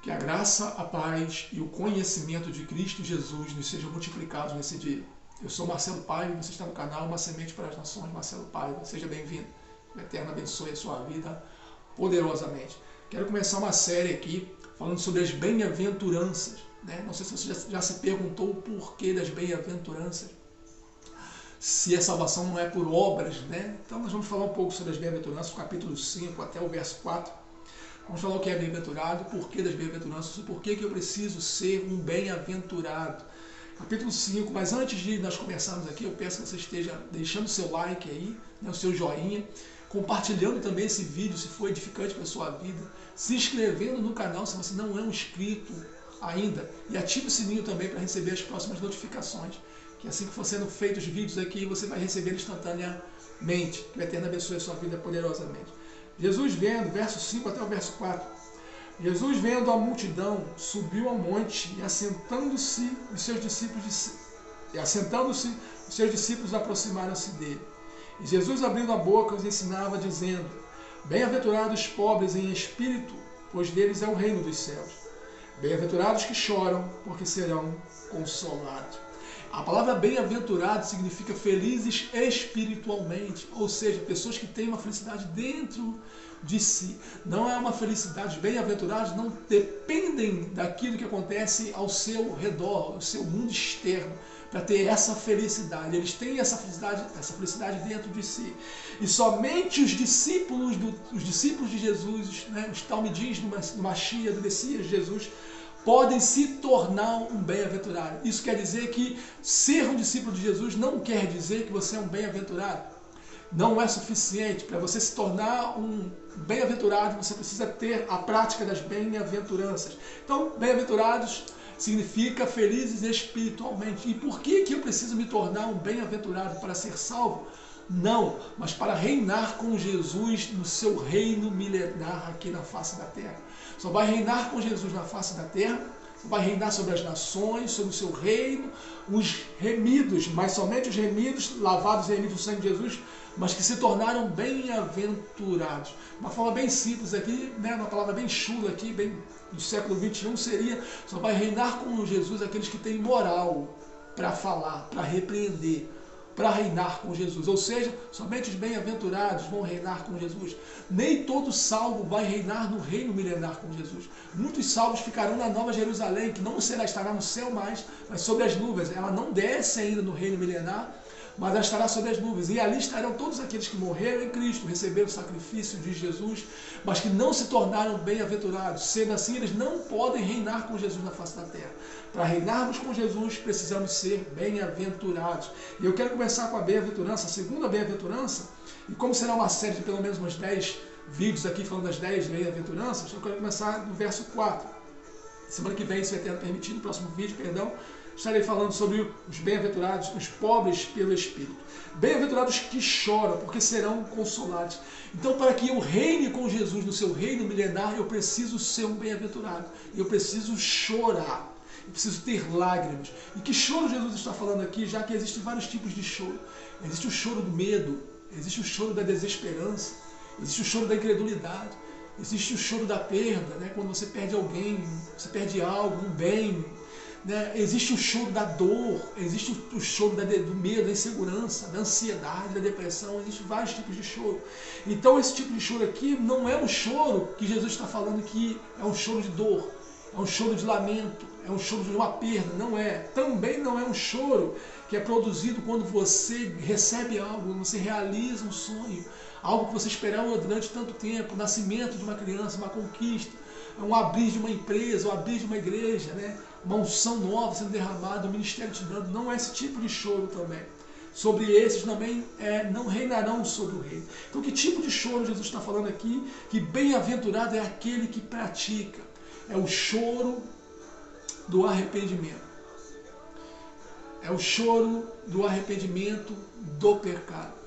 Que a graça, a paz e o conhecimento de Cristo Jesus nos sejam multiplicados nesse dia. Eu sou Marcelo Paiva, você está no canal Uma Semente para as Nações, Marcelo Paiva. Seja bem-vindo. O Eterno abençoe a sua vida poderosamente. Quero começar uma série aqui falando sobre as bem-aventuranças. Não sei se você já se perguntou o porquê das bem-aventuranças. Se a salvação não é por obras, Então nós vamos falar um pouco sobre as bem-aventuranças, capítulo 5 até o verso 4. Vamos falar o que é bem-aventurado, o porquê das bem-aventuranças, o porquê que eu preciso ser um bem-aventurado. Capítulo 5, mas antes de nós começarmos aqui, eu peço que você esteja deixando o seu like aí, o seu joinha, compartilhando também esse vídeo se for edificante para a sua vida, se inscrevendo no canal se você não é um inscrito ainda, e ative o sininho também para receber as próximas notificações, que assim que for sendo feitos os vídeos aqui, você vai receber instantaneamente. Que o Eterno abençoe a sua vida poderosamente. Jesus vendo, verso 5 até o verso 4. Jesus vendo a multidão, subiu ao monte e assentando-se, os seus discípulos aproximaram-se dele. E Jesus, abrindo a boca, os ensinava, dizendo: Bem-aventurados os pobres em espírito, pois deles é o reino dos céus. Bem-aventurados que choram, porque serão consolados. A palavra bem-aventurado significa felizes espiritualmente, ou seja, pessoas que têm uma felicidade dentro de si. Não é uma felicidade, os bem-aventurados não dependem daquilo que acontece ao seu redor, ao seu mundo externo, para ter essa felicidade. Eles têm essa felicidade dentro de si. E somente os discípulos de Jesus, os talmidins do Mashiach, do Messias Jesus, podem se tornar um bem-aventurado. Isso quer dizer que ser um discípulo de Jesus não quer dizer que você é um bem-aventurado. Não é suficiente. Para você se tornar um bem-aventurado, você precisa ter a prática das bem-aventuranças. Então, bem-aventurados significa felizes espiritualmente. E por que eu preciso me tornar um bem-aventurado? Para ser salvo? Não, mas para reinar com Jesus no seu reino milenar aqui na face da terra. Só vai reinar com Jesus na face da terra, só vai reinar sobre as nações, sobre o seu reino, os remidos, mas somente os remidos, lavados e remidos do sangue de Jesus, mas que se tornaram bem-aventurados. Uma forma bem simples aqui, uma palavra bem chula aqui, bem do século 21, seria: só vai reinar com Jesus aqueles que têm moral para falar, para repreender, para reinar com Jesus. Ou seja, somente os bem-aventurados vão reinar com Jesus. Nem todo salvo vai reinar no reino milenar com Jesus. Muitos salvos ficarão na Nova Jerusalém, que não estará no céu mais, mas sobre as nuvens. Ela não desce ainda no reino milenar, mas ela estará sobre as nuvens. E ali estarão todos aqueles que morreram em Cristo, receberam o sacrifício de Jesus, mas que não se tornaram bem-aventurados. Sendo assim, eles não podem reinar com Jesus na face da terra. Para reinarmos com Jesus, precisamos ser bem-aventurados. E eu quero começar com a bem-aventurança, a segunda bem-aventurança. E como será uma série de pelo menos uns 10 vídeos aqui falando das 10 bem-aventuranças, eu quero começar no verso 4. Semana que vem, se o Eterno permitir, no próximo vídeo, estarei falando sobre os bem-aventurados, os pobres pelo Espírito. Bem-aventurados que choram, porque serão consolados. Então, para que eu reine com Jesus no seu reino milenar, eu preciso ser um bem-aventurado. Eu preciso chorar. Eu preciso ter lágrimas. E que choro Jesus está falando aqui, já que existem vários tipos de choro. Existe o choro do medo, existe o choro da desesperança, existe o choro da incredulidade, existe o choro da perda, quando você perde alguém, você perde algo, um bem. Existe o choro da dor, existe o choro do medo, da insegurança, da ansiedade, da depressão, existem vários tipos de choro. Então esse tipo de choro aqui não é um choro que Jesus está falando que é um choro de dor, é um choro de lamento, é um choro de uma perda, não é. Também não é um choro que é produzido quando você recebe algo, quando você realiza um sonho, algo que você esperava durante tanto tempo, o nascimento de uma criança, uma conquista, um abrir de uma empresa, um abrir de uma igreja, uma unção nova sendo derramada, o ministério te dando. Não é esse tipo de choro também. Sobre esses também não reinarão sobre o reino. Então, que tipo de choro Jesus está falando aqui? Que bem-aventurado é aquele que pratica. É o choro do arrependimento. É o choro do arrependimento do pecado.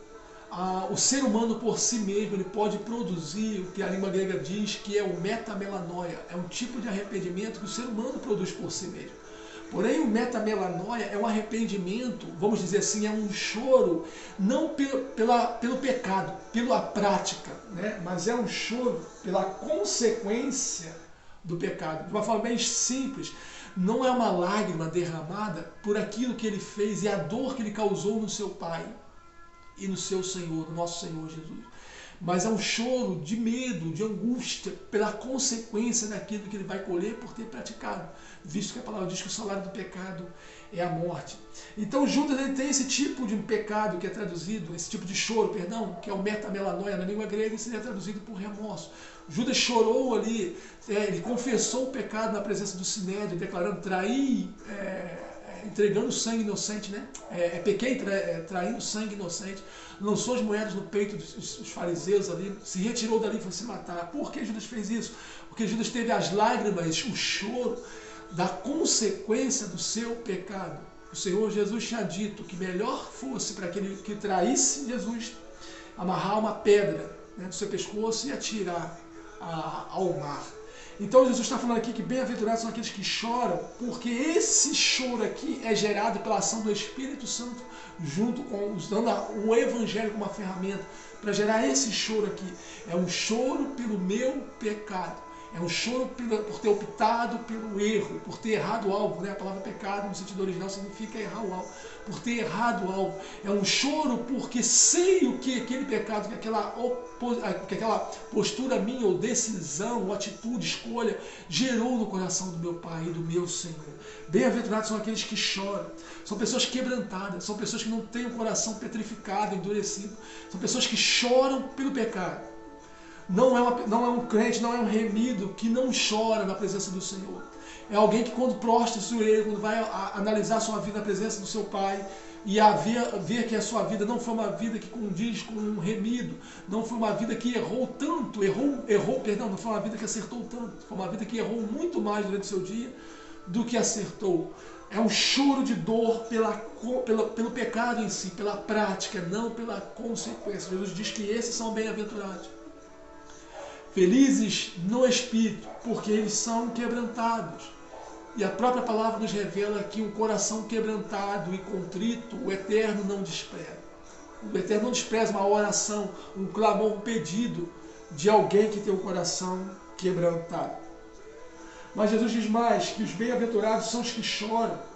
O ser humano por si mesmo ele pode produzir o que a língua grega diz que é o metamelanoia. É um tipo de arrependimento que o ser humano produz por si mesmo. Porém, o metamelanoia é um arrependimento, vamos dizer assim, é um choro, não pelo pecado, pela prática, mas é um choro pela consequência do pecado. De uma forma bem simples, não é uma lágrima derramada por aquilo que ele fez e a dor que ele causou no seu Pai e no seu Senhor, no nosso Senhor Jesus. Mas é um choro de medo, de angústia, pela consequência daquilo que ele vai colher por ter praticado, visto que a palavra diz que o salário do pecado é a morte. Então Judas ele tem esse tipo de pecado que é traduzido, esse tipo de choro, perdão, que é o metamelanoia na língua grega, e seria traduzido por remorso. Judas chorou ali, ele confessou o pecado na presença do Sinédrio, declarando, entregando sangue inocente, né? Pequei traindo sangue inocente, lançou as moedas no peito dos fariseus ali, se retirou dali e foi se matar. Por que Judas fez isso? Porque Judas teve as lágrimas, o choro da consequência do seu pecado. O Senhor Jesus tinha dito que melhor fosse para aquele que traísse Jesus amarrar uma pedra, né, no seu pescoço e atirar ao mar. Então Jesus está falando aqui que bem-aventurados são aqueles que choram, porque esse choro aqui é gerado pela ação do Espírito Santo, junto com usando o Evangelho como uma ferramenta para gerar esse choro aqui. É um choro pelo meu pecado. É um choro por ter optado pelo erro, por ter errado o alvo, né? A palavra pecado no sentido original significa errar o alvo, por ter errado o alvo. É um choro porque sei o que aquele pecado, que aquela postura minha, ou decisão, ou atitude, escolha, gerou no coração do meu Pai e do meu Senhor. Bem-aventurados são aqueles que choram, são pessoas quebrantadas, são pessoas que não têm o coração petrificado, endurecido, são pessoas que choram pelo pecado. Não é um crente, não é um remido que não chora na presença do Senhor. É alguém que quando prostra o seu erro, quando vai analisar a sua vida na presença do seu Pai e ver que a sua vida não foi uma vida que condiz com um remido, não foi uma vida que errou tanto, não foi uma vida que acertou tanto, foi uma vida que errou muito mais durante o seu dia do que acertou. É um choro de dor pelo pecado em si, pela prática, não pela consequência. Jesus diz que esses são bem-aventurados. Felizes no Espírito, porque eles são quebrantados. E a própria palavra nos revela que um coração quebrantado e contrito, o Eterno não despreza. O Eterno não despreza uma oração, um clamor, um pedido de alguém que tem o coração quebrantado. Mas Jesus diz mais, que os bem-aventurados são os que choram,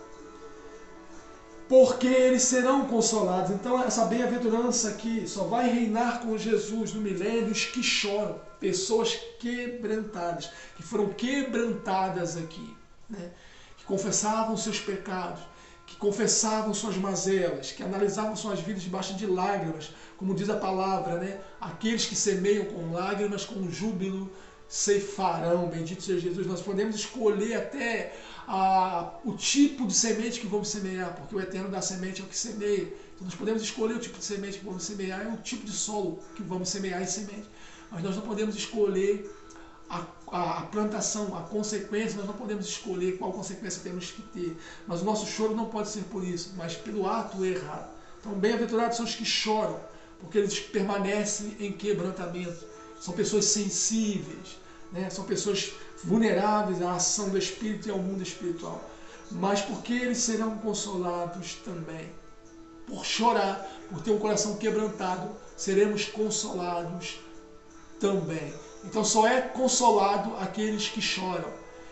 porque eles serão consolados. Então essa bem-aventurança aqui só vai reinar com Jesus no milênio os que choram, pessoas quebrantadas, que foram quebrantadas aqui, né? Que confessavam seus pecados, que confessavam suas mazelas, que analisavam suas vidas debaixo de lágrimas, como diz a palavra, né? Aqueles que semeiam com lágrimas, com júbilo ceifarão. Bendito seja Jesus. Nós podemos escolher até o tipo de semente que vamos semear, porque o Eterno dá semente ao que semeia. Então nós podemos escolher o tipo de semente que vamos semear e o tipo de solo que vamos semear em semente. Mas nós não podemos escolher a plantação, a consequência, nós não podemos escolher qual consequência temos que ter. Mas o nosso choro não pode ser por isso, mas pelo ato errado. Então, bem-aventurados são os que choram, porque eles permanecem em quebrantamento. São pessoas sensíveis, né? São pessoas vulneráveis à ação do Espírito e ao mundo espiritual. Mas porque eles serão consolados também. Por chorar, por ter um coração quebrantado, seremos consolados também. Então só é consolado aqueles que choram.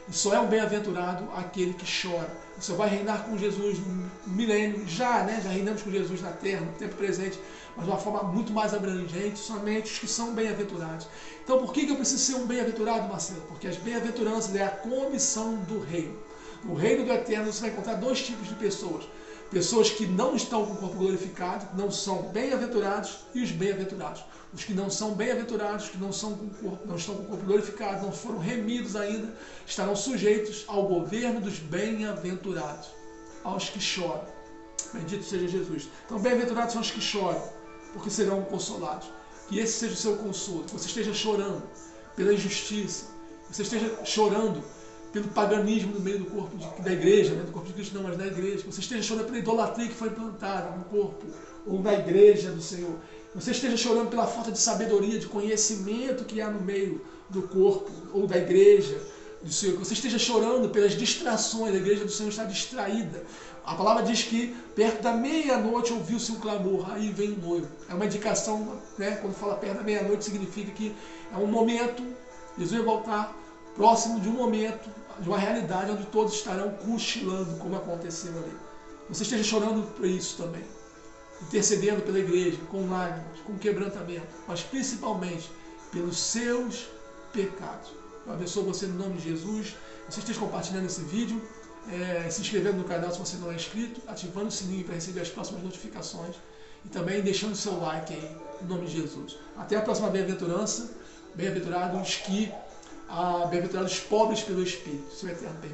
E só é um bem-aventurado aquele que chora. Você vai reinar com Jesus no milênio, já reinamos com Jesus na terra, no tempo presente, mas de uma forma muito mais abrangente, somente os que são bem-aventurados. Então por que eu preciso ser um bem-aventurado, Marcelo? Porque as bem-aventuranças é a comissão do reino. No reino do Eterno você vai encontrar dois tipos de pessoas. Pessoas que não estão com o corpo glorificado, não são bem-aventurados, e os bem-aventurados. Os que não são bem-aventurados, que não estão com o corpo glorificado, não foram remidos ainda, estarão sujeitos ao governo dos bem-aventurados, aos que choram. Bendito seja Jesus. Então, bem-aventurados são os que choram, porque serão consolados. Que esse seja o seu consolo. Que você esteja chorando pela injustiça, que você esteja chorando pelo paganismo no meio do corpo da igreja, do corpo de Cristo não, mas da igreja. Que você esteja chorando pela idolatria que foi implantada no corpo ou na igreja do Senhor. Que você esteja chorando pela falta de sabedoria, de conhecimento que há no meio do corpo ou da igreja do Senhor. Que você esteja chorando pelas distrações, a igreja do Senhor está distraída. A palavra diz que perto da meia-noite ouviu-se um clamor, aí vem o noivo. É uma indicação, né? Quando fala perto da meia-noite significa que é um momento, Jesus vai voltar, próximo de um momento, de uma realidade onde todos estarão cochilando, como aconteceu ali. Você esteja chorando por isso também, intercedendo pela igreja, com lágrimas, com quebrantamento, mas principalmente pelos seus pecados. Eu abençoo você no nome de Jesus. Você esteja compartilhando esse vídeo, se inscrevendo no canal se você não é inscrito, ativando o sininho para receber as próximas notificações e também deixando o seu like aí, no nome de Jesus. Até a próxima bem-aventurança. Bem-aventurados os pobres pelo Espírito, se o Eterno permitir.